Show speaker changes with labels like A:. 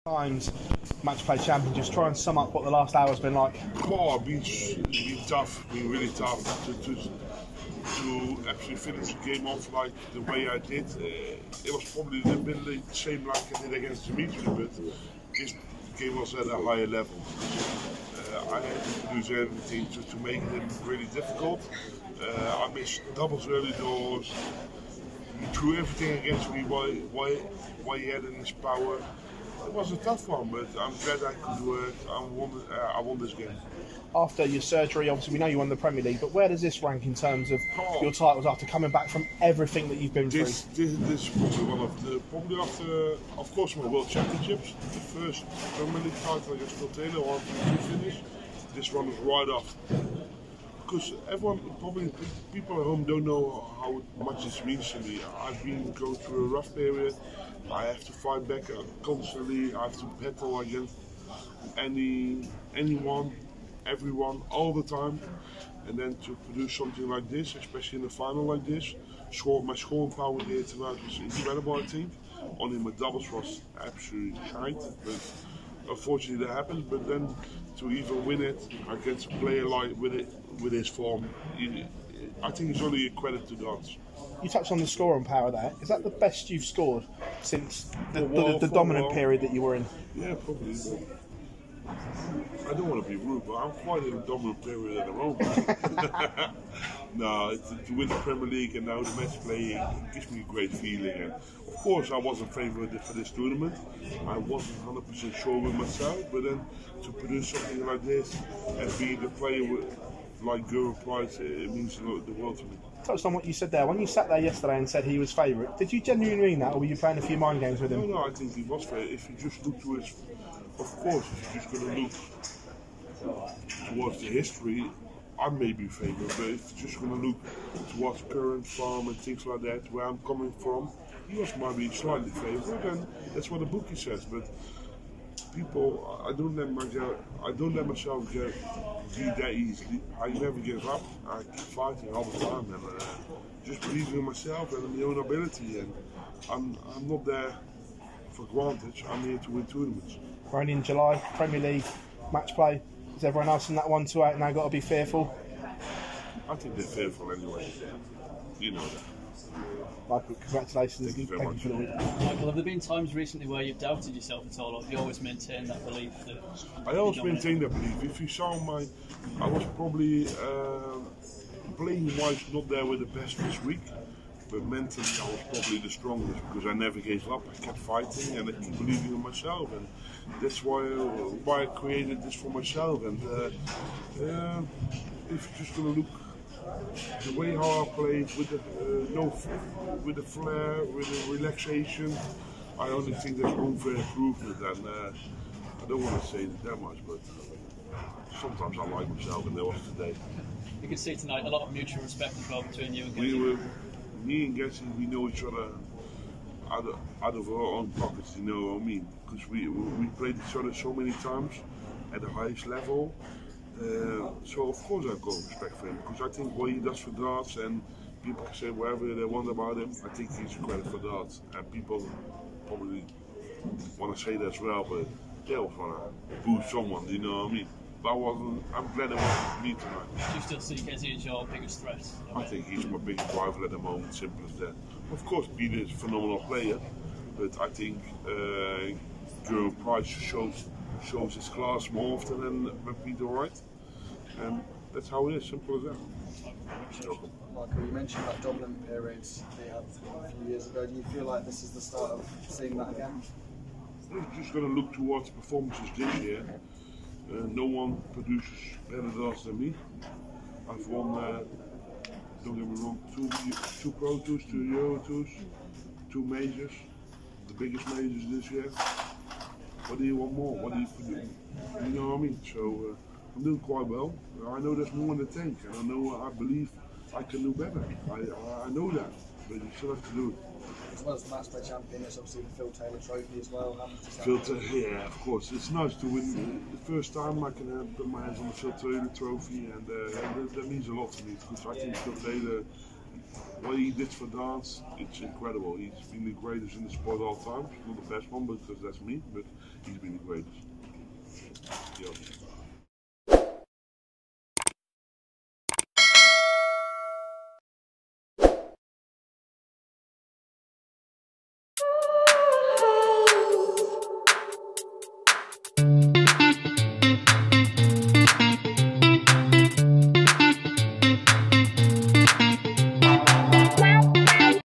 A: Times Matchplay Champion. Just try and sum up what the last hour's been like.
B: Oh, it's been tough, been really tough to actually finish the game off like the way I did. It was probably a bit the same like I did against Dimitri, but this game was at a higher level. I had to produce everything to make it really difficult. I missed doubles early doors. He threw everything against me what he had in his power. It was a tough one, but I'm glad I could work. I won this game.
A: After your surgery, obviously we know you won the Premier League, but where does this rank in terms of your titles after coming back from everything that you've been through?
B: This is probably one of the, probably after, of course, my World Championships, the first Premier League title against Phil Taylor, 1-2 finish. This one is right off. Because everyone, probably people at home don't know how much this means to me. I've been going through a rough period. I have to fight back constantly. I have to battle against anyone, everyone, all the time. And then to produce something like this, especially in a final like this, my scoring power here tonight was incredible, I think. Only my doubles was absolutely shite. But unfortunately that happened. But then to even win it against a player like with his form, I think it's only a credit to gods.
A: You touched on the scoring power there. Is that the best you've scored since the dominant period that you were in?
B: Yeah, probably. I don't want to be rude, but I'm quite in a dominant period at the moment. No, to win the Premier League and now the match play, it gives me a great feeling. And of course, I wasn't favoured for this tournament. I wasn't 100% sure with myself, but then to produce something like this and be the player like Gerwyn Pricw, it means the world to me.
A: Touched on what you said there. When you sat there yesterday and said he was favourite, did you genuinely mean that, or were you playing a few mind games with him?
B: No, I think he was favourite. If you just look to his, of course, if you're just going to look towards the history, I may be favourite, but if you're just going to look towards current form and things like that, where I'm coming from, he was maybe slightly favourite, and that's what the bookie says. But people, I don't let myself get beat that easily. I never give up. I keep fighting all the time, and just believing in myself and in my own ability. And I'm not there for granted. I'm here to win tournaments.
A: We're only in July, Premier League, match play. Is everyone else in that 1-2-8 now got to be fearful?
B: I think they're fearful anyway. You know that.
A: Michael, congratulations.
B: Thank you very much.
C: Michael, have there been times recently where you've doubted yourself at all, or have you always maintained that belief?
B: I always maintained that belief. If you saw I was probably playing-wise not there with the best this week, but mentally I was probably the strongest because I never gave up. I kept fighting and I kept believing in myself, and that's why I created this for myself. And if you're just going to look the way how I played with the flair, with the relaxation, I only think there's room for improvement. And I don't want to say that much, but sometimes I like myself, and there was today.
C: You can see tonight a lot of mutual respect as well between you and Gerwyn.
B: Me and Gerwyn, we know each other out of our own pockets, you know what I mean? Because we played each other so many times at the highest level. So of course I've got respect for him, because I think what he does for darts, and people can say whatever they want about him, I think he's a credit for darts, and people probably want to say that as well, but they always want to boo someone, you know what I mean? But I'm glad it wasn't me tonight.
C: Do you still see Gerwyn as your biggest threat?
B: I think he's my biggest rival at the moment, simple as that. Of course Peter is a phenomenal player, but I think Gerwyn Pricw shows his class more often than Peter Wright, and that's how it is, simple as that.
D: Michael, you mentioned that dominant period that you had a few years ago. Do you feel like this is the start of seeing that again?
B: We're just going to look towards performances this year. No one produces better darts than me. I've won, don't get me wrong, two Pro Tours, 2 Euro Tours, 2 majors, the biggest majors this year. What do you want more? What do you produce? You know what I mean? So I'm doing quite well. I know there's more in the tank, and I believe I can do better. I know that, but you still have to do it.
D: As well as the Matchplay Champion, it's obviously the Phil Taylor Trophy as well.
B: Phil Taylor, yeah, of course. It's nice to win the first time I can put my hands on the Phil Taylor Trophy, and that means a lot to me, because I think Phil Taylor what he did for dance, it's incredible. He's been the greatest in the sport all time. Not the best one, because that's me, but he's been the greatest. Yeah.